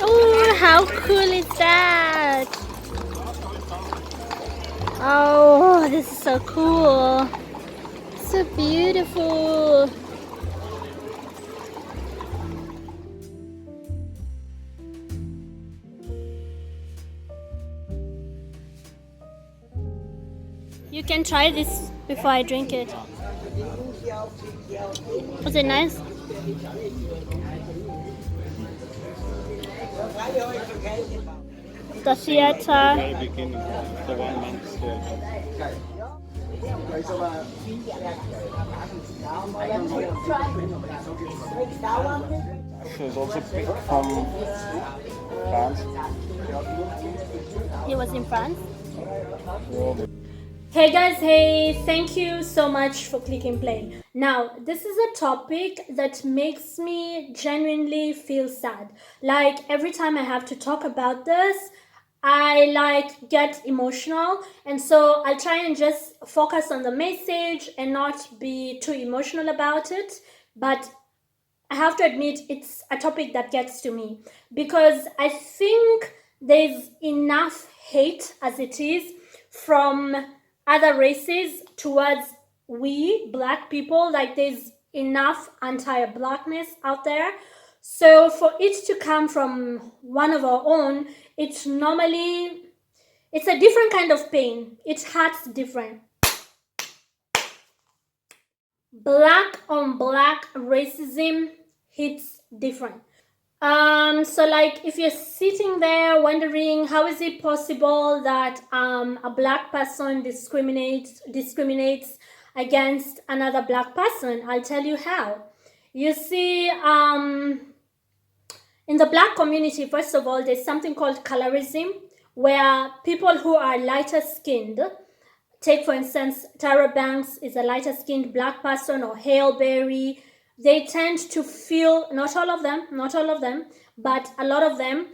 Oh, how cool is that? Oh, this is so cool. So beautiful. You can try this before I drink it. Was it nice? The theater. Very beginning, the 1 month theater. So it's also picked from France. He was in France. Yeah. Hey guys, hey, thank you so much for clicking play. Now, this is a topic that makes me genuinely feel sad. Like every time I have to talk about this, I get emotional, and so I'll try and just focus on the message and not be too emotional about it. But I have to admit it's a topic that gets to me because I think there's enough hate as it is from other races towards we black people. Like there's enough anti-blackness out there. So for it to come from one of our own, it's a different kind of pain. It hurts different. Black on black racism hits different. So like if you're sitting there wondering how is it possible that a black person discriminates against another black person, I'll tell you how. You see, in the black community, first of all, there's something called colorism, where people who are lighter skinned, take for instance, Tara Banks is a lighter skinned black person, or Hale Berry, they tend to feel, not all of them, but a lot of them,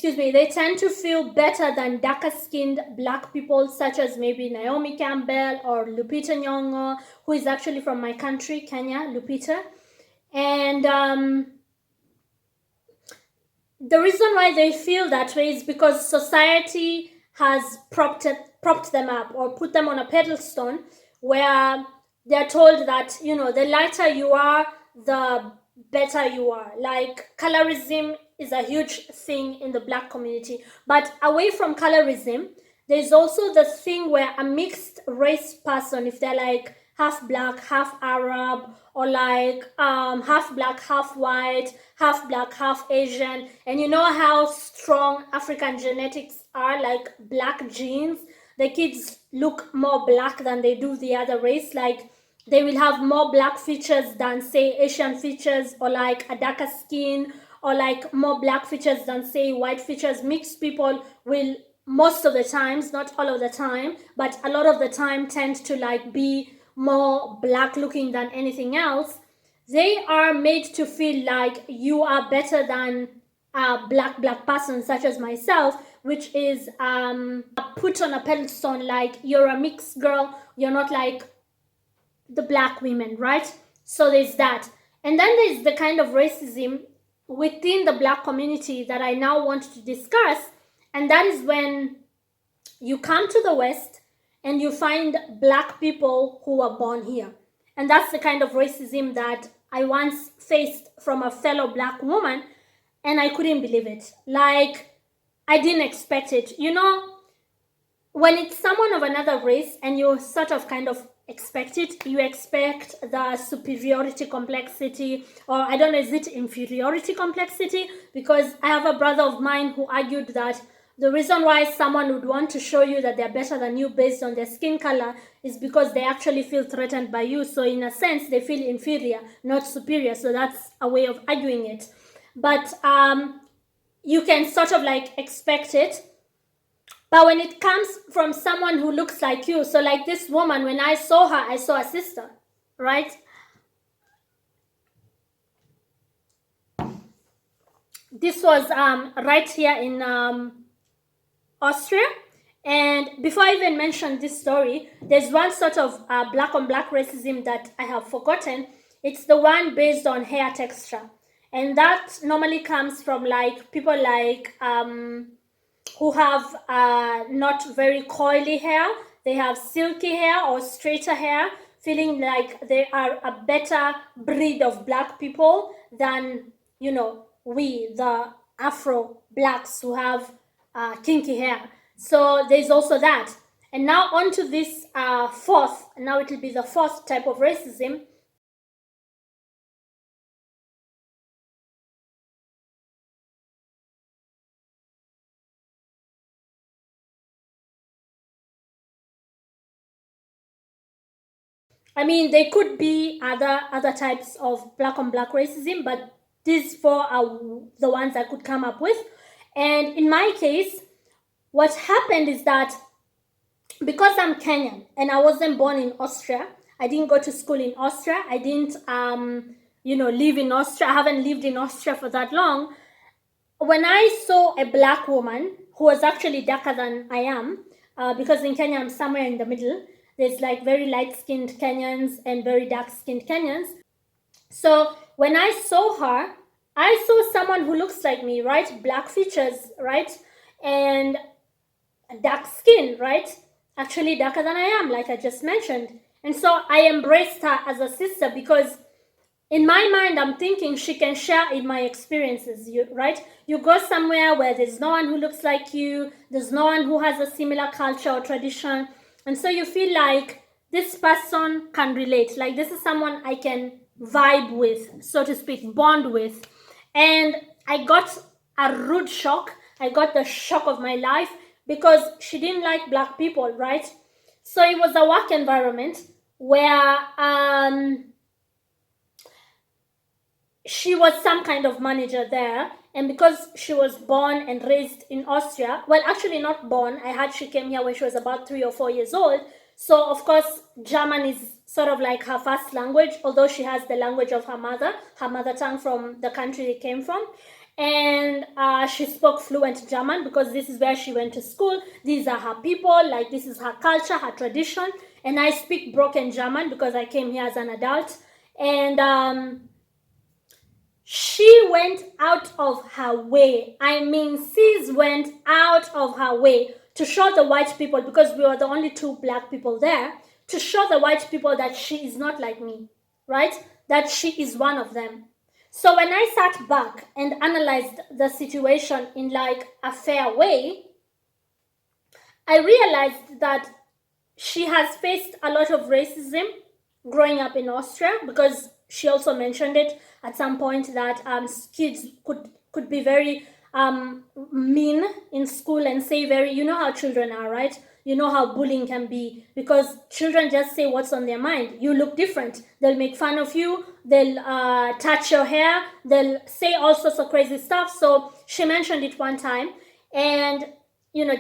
they tend to feel better than darker skinned black people, such as maybe Naomi Campbell or Lupita Nyong'o, who is actually from my country, Kenya, Lupita. And the reason why they feel that way is because society has propped them up or put them on a pedestal where they're told that, the lighter you are, the better you are. Like colorism is a huge thing in the black community. But away from colorism, there's also the thing where a mixed race person, if they're like half black, half Arab, or like half black, half white, half black, half Asian, and you know how strong African genetics are, like black genes, the kids look more black than they do the other race. Like they will have more black features than say Asian features, or like a darker skin, or like more black features than say white features. Mixed people will most of the times, not all of the time, but a lot of the time tend to like be more black looking than anything else. They are made to feel like you are better than a black person such as myself, which is put on a pedestal, like you're a mixed girl, you're not like the black women, right? So there's that. And then there's the kind of racism within the black community that I now want to discuss, and that is when you come to the West and you find black people who were born here. And that's the kind of racism that I once faced from a fellow black woman, and I couldn't believe it. Like, I didn't expect it. You know, when it's someone of another race and you sort of kind of expect it, you expect the superiority complexity, or I don't know, is it inferiority complexity? Because I have a brother of mine who argued that the reason why someone would want to show you that they're better than you based on their skin color is because they actually feel threatened by you. So in a sense, they feel inferior, not superior. So that's a way of arguing it. But you can sort of like expect it. But when it comes from someone who looks like you, so like this woman, when I saw her, I saw a sister, right? This was right here in Austria. And before I even mention this story, there's one sort of black on black racism that I have forgotten. It's the one based on hair texture. And that normally comes from like people like who have not very coily hair. They have silky hair or straighter hair, feeling like they are a better breed of black people than, you know, we, the Afro blacks who have kinky hair. So there's also that. And now on to this fourth, now it will be the fourth type of racism. I mean, there could be other types of black on black racism, but these four are the ones I could come up with. And in my case, what happened is that because I'm Kenyan and I wasn't born in Austria, I didn't go to school in Austria. I didn't, live in Austria. I haven't lived in Austria for that long. When I saw a black woman who was actually darker than I am, because in Kenya I'm somewhere in the middle. There's like very light-skinned Kenyans and very dark-skinned Kenyans. So when I saw her, I saw someone who looks like me, right? Black features, right? And dark skin, right? Actually darker than I am, like I just mentioned. And so I embraced her as a sister because in my mind, I'm thinking she can share in my experiences, right? You go somewhere where there's no one who looks like you, there's no one who has a similar culture or tradition. And so you feel like this person can relate. Like this is someone I can vibe with, so to speak, bond with. And I got a rude shock. I got the shock of my life because she didn't like black people, right? So it was a work environment where she was some kind of manager there, and because she was born and raised in Austria, well, actually not born, I heard she came here when she was about 3 or 4 years old, so of course German is sort of like her first language, although she has the language of her mother tongue from the country they came from, and she spoke fluent German because this is where she went to school, these are her people, like this is her culture, her tradition, and I speak broken German because I came here as an adult, and she went out of her way. I mean, sis went out of her way to show the white people, because we were the only 2 black people there, to show the white people that she is not like me, right? That she is one of them. So when I sat back and analyzed the situation in like a fair way, I realized that she has faced a lot of racism growing up in Austria, because she also mentioned it at some point that kids could be very mean in school and say very, you know how children are, right? You know how bullying can be, because children just say what's on their mind. You look different. They'll make fun of you. They'll touch your hair. They'll say all sorts of crazy stuff. So she mentioned it one time, and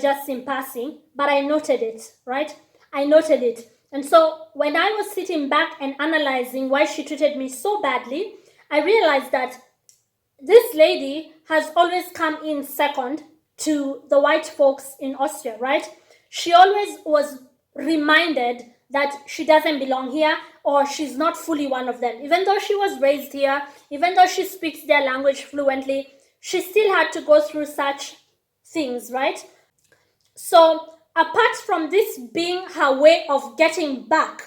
just in passing, but I noted it, right? I noted it. And so when I was sitting back and analyzing why she treated me so badly, I realized that this lady has always come in second to the white folks in Austria, right? She always was reminded that she doesn't belong here, or she's not fully one of them. Even though she was raised here, even though she speaks their language fluently, she still had to go through such things, right? So apart from this being her way of getting back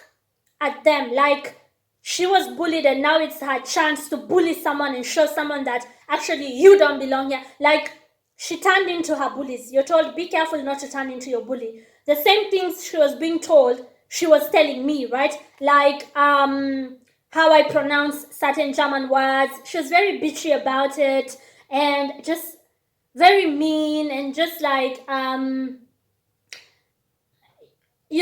at them, like she was bullied and now it's her chance to bully someone and show someone that actually you don't belong here. Like, she turned into her bullies. You're told, be careful not to turn into your bully. The same things she was being told, she was telling me, right? Like, how I pronounce certain German words. She was very bitchy about it and just very mean and just like,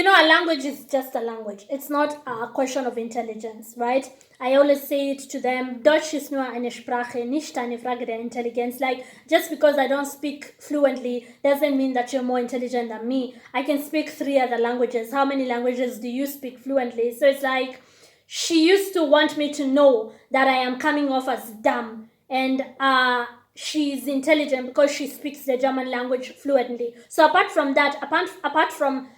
a language is just a language. It's not a question of intelligence, right? I always say it to them, Deutsch ist nur eine Sprache, nicht eine Frage der Intelligenz. Like, just because I don't speak fluently doesn't mean that you're more intelligent than me. I can speak 3 other languages. How many languages do you speak fluently? So it's like, she used to want me to know that I am coming off as dumb. And she's intelligent because she speaks the German language fluently. So apart from that, apart from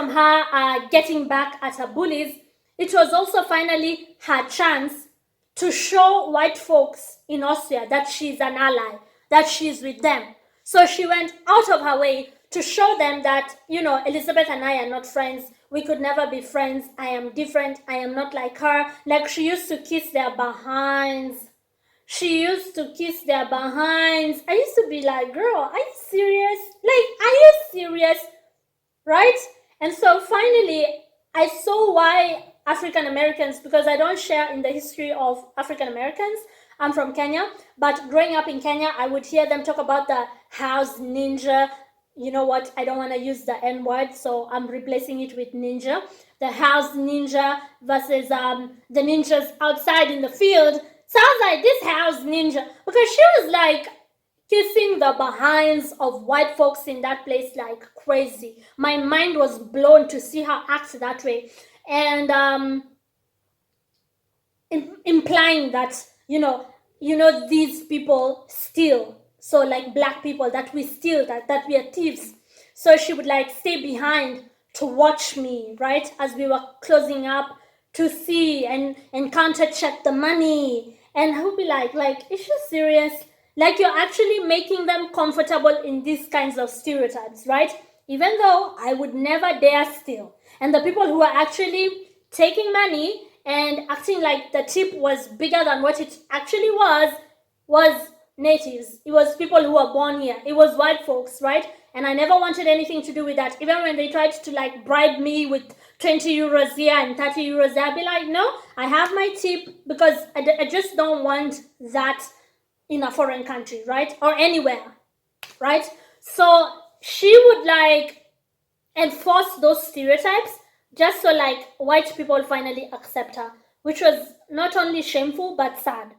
her getting back at her bullies, it was also finally her chance to show white folks in Austria that she's an ally, that she's with them. So she went out of her way to show them that, Elizabeth and I are not friends. We could never be friends. I am different. I am not like her. Like, she used to kiss their behinds. She used to kiss their behinds. I used to be like, girl, are you serious? Like, are you serious? Right? And so finally, I saw why African Americans, because I don't share in the history of African Americans. I'm from Kenya, but growing up in Kenya, I would hear them talk about the house ninja. You know what? I don't want to use the N word, so I'm replacing it with ninja. The house ninja versus the ninjas outside in the field. Sounds like this house ninja, because she was like kissing the behinds of white folks in that place like crazy. My mind was blown to see her act that way, and implying that these people steal. So like black people, that we steal, that we are thieves. So she would like stay behind to watch me, right, as we were closing up, to see and counter check the money. And I would be like, is she serious? Like, you're actually making them comfortable in these kinds of stereotypes, right? Even though I would never dare steal. And the people who are actually taking money and acting like the tip was bigger than what it actually was natives. It was people who were born here. It was white folks, right? And I never wanted anything to do with that. Even when they tried to like bribe me with 20 euros here and 30 euros there, I'd be like, no, I have my tip, because I just don't want that in a foreign country, right? Or anywhere, right? So she would like enforce those stereotypes just so like white people finally accept her, which was not only shameful but sad.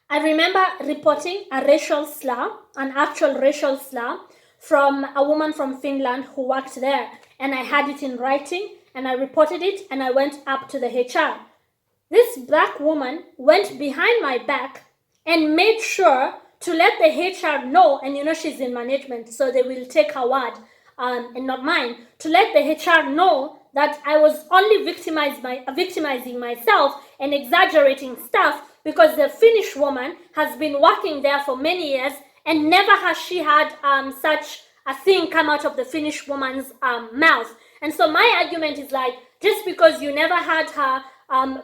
I remember reporting a racial slur, an actual racial slur, from a woman from Finland who worked there, and I had it in writing, and I reported it, and I went up to the HR. This black woman went behind my back and made sure to let the HR know, and she's in management, so they will take her word and not mine, to let the HR know that I was only victimizing myself and exaggerating stuff, because the Finnish woman has been working there for many years, and never has she had such a thing come out of the Finnish woman's mouth. And so my argument is like, just because you never had her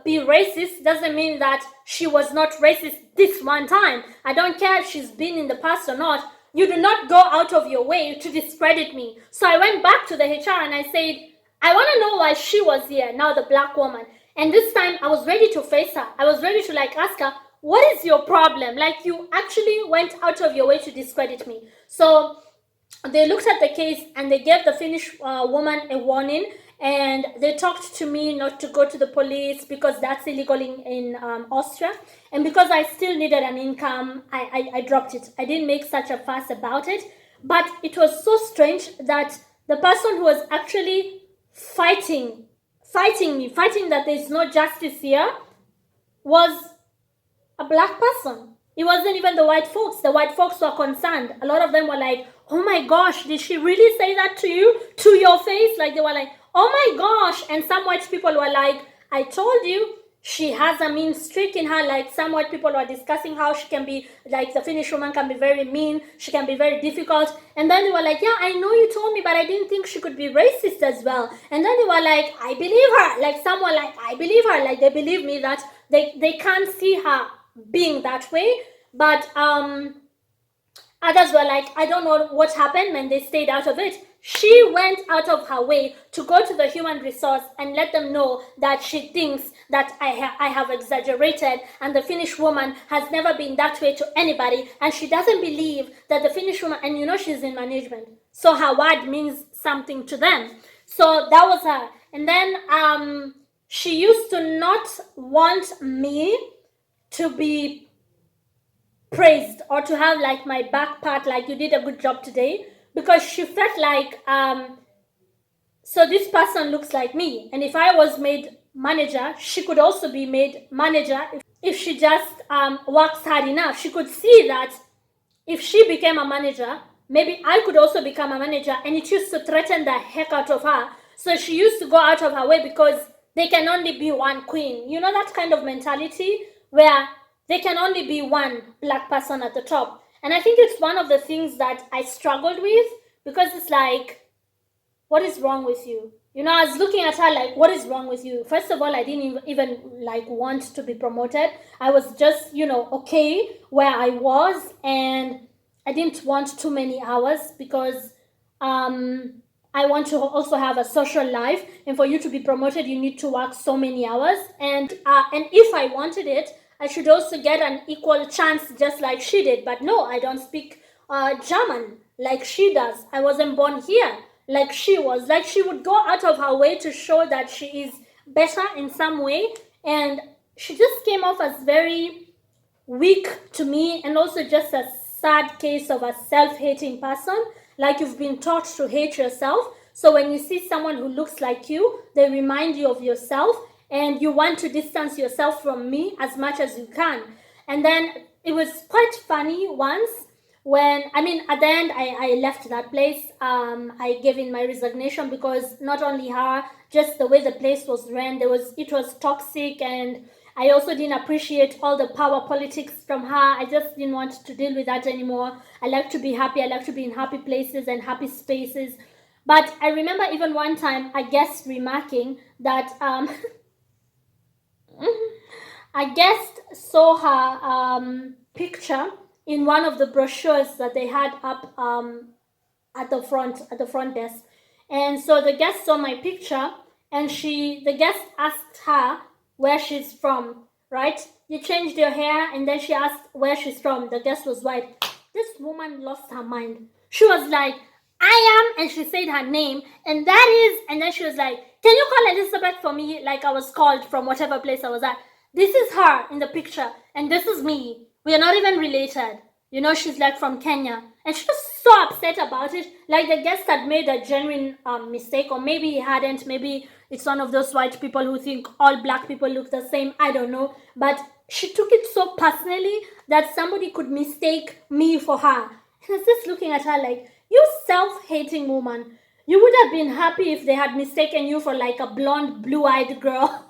be racist doesn't mean that she was not racist this one time. I don't care if she's been in the past or not. You do not go out of your way to discredit me. So I went back to the HR and I said, I want to know why she was here, now the black woman. And this time I was ready to face her. I was ready to like ask her, what is your problem? Like, you actually went out of your way to discredit me. So they looked at the case and they gave the Finnish woman a warning, and they talked to me not to go to the police because that's illegal in Austria. And because I still needed an income, I dropped it. I didn't make such a fuss about it. But it was so strange that the person who was actually fighting that there's no justice here, was a black person. It wasn't even the white folks. The white folks were concerned. A lot of them were like, oh my gosh, did she really say that to you? To your face? Like, they were like, oh my gosh. And some white people were like, I told you, she has a mean streak in her. Like some white people were discussing how she can be, like the Finnish woman can be very mean, she can be very difficult. And then they were like, yeah, I know you told me, but I didn't think she could be racist as well. And then they were like, I believe her. Like someone like, I believe her. Like they believe me that they can't see her being that way. But others were like, I don't know what happened, and they stayed out of it. She went out of her way to go to the human resource and let them know that she thinks that I have exaggerated, and the Finnish woman has never been that way to anybody, and she doesn't believe that the Finnish woman, and you know she's in management, so her word means something to them. So that was her. And then she used to not want me to be praised or to have like my back part, like you did a good job today, because she felt like so this person looks like me, and if I was made manager, she could also be made manager if she just works hard enough. She could see that if she became a manager, maybe I could also become a manager, and it used to threaten the heck out of her. So she used to go out of her way because they can only be one queen. You know, that kind of mentality where they can only be one black person at the top. And I think it's one of the things that I struggled with, because it's like, what is wrong with you? You know, I was looking at her like, what is wrong with you? First of all, I didn't even like want to be promoted. I was just, you know, okay where I was, and I didn't want too many hours because I want to also have a social life, and for you to be promoted, you need to work so many hours. And if I wanted it, I should also get an equal chance, just like she did. But no, I don't speak German like she does. I wasn't born here like she was. Like she would go out of her way to show that she is better in some way, and she just came off as very weak to me, and also just a sad case of a self-hating person. Like you've been taught to hate yourself, so when you see someone who looks like you, they remind you of yourself, and you want to distance yourself from me as much as you can. And then it was quite funny once when, I mean, at the end, I left that place. I gave in my resignation because not only her, just the way the place was ran, it was toxic, and I also didn't appreciate all the power politics from her. I just didn't want to deal with that anymore. I like to be happy. I like to be in happy places and happy spaces. But I remember even one time a guest remarking that a guest saw her picture in one of the brochures that they had up at the front desk. And so the guest saw my picture, and the guest asked her where she's from, right? You changed your hair, and then she asked where she's from. The guest was white. This woman lost her mind. She was like, I am, and she said her name, and that is, and then she was like, can you call Elizabeth for me, like I was called from whatever place I was at? This is her in the picture, and this is me. We are not even related. You know, she's like from Kenya. And she was so upset about it. Like the guest had made a genuine mistake, or maybe he hadn't. Maybe it's one of those white people who think all black people look the same. I don't know. But she took it so personally that somebody could mistake me for her. And I was just looking at her like, you self-hating woman. You would have been happy if they had mistaken you for like a blonde, blue-eyed girl.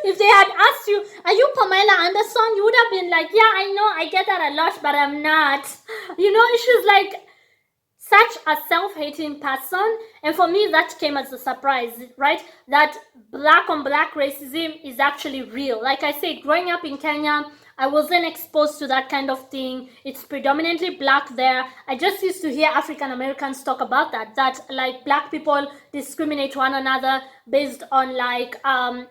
If they had asked you, are you Pamela Anderson? You would have been like, yeah, I know, I get that a lot, but I'm not. You know, she's like such a self-hating person. And for me, that came as a surprise, right? That black on black racism is actually real. Like I said, growing up in Kenya, I wasn't exposed to that kind of thing. It's predominantly black there. I just used to hear African Americans talk about that like black people discriminate one another based on like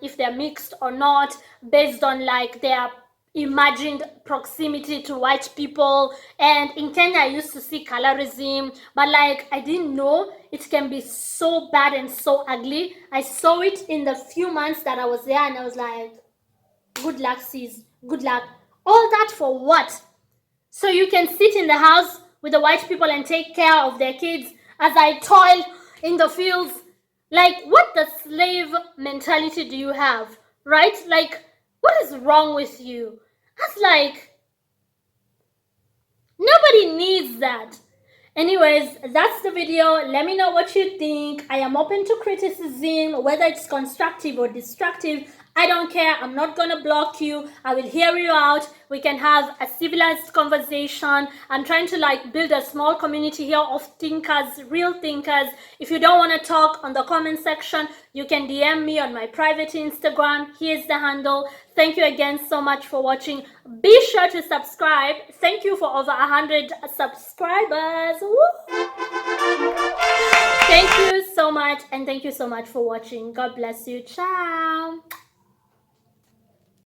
if they're mixed or not, based on like their imagined proximity to white people. And in Kenya, I used to see colorism, but like I didn't know it can be so bad and so ugly. I saw it in the few months that I was there, and I was like, good luck, sis. Good luck. All that for what? So you can sit in the house with the white people and take care of their kids as I toil in the fields. Like, what the slave mentality do you have? Right? Like, what is wrong with you? That's like, nobody needs that. Anyways, that's the video. Let me know what you think. I am open to criticism, whether it's constructive or destructive. I don't care. I'm not going to block you. I will hear you out. We can have a civilized conversation. I'm trying to like build a small community here of thinkers, real thinkers. If you don't want to talk on the comment section, you can DM me on my private Instagram. Here's the handle. Thank you again so much for watching. Be sure to subscribe. Thank you for over 100 subscribers. Woo! Thank you so much, and thank you so much for watching. God bless you. Ciao.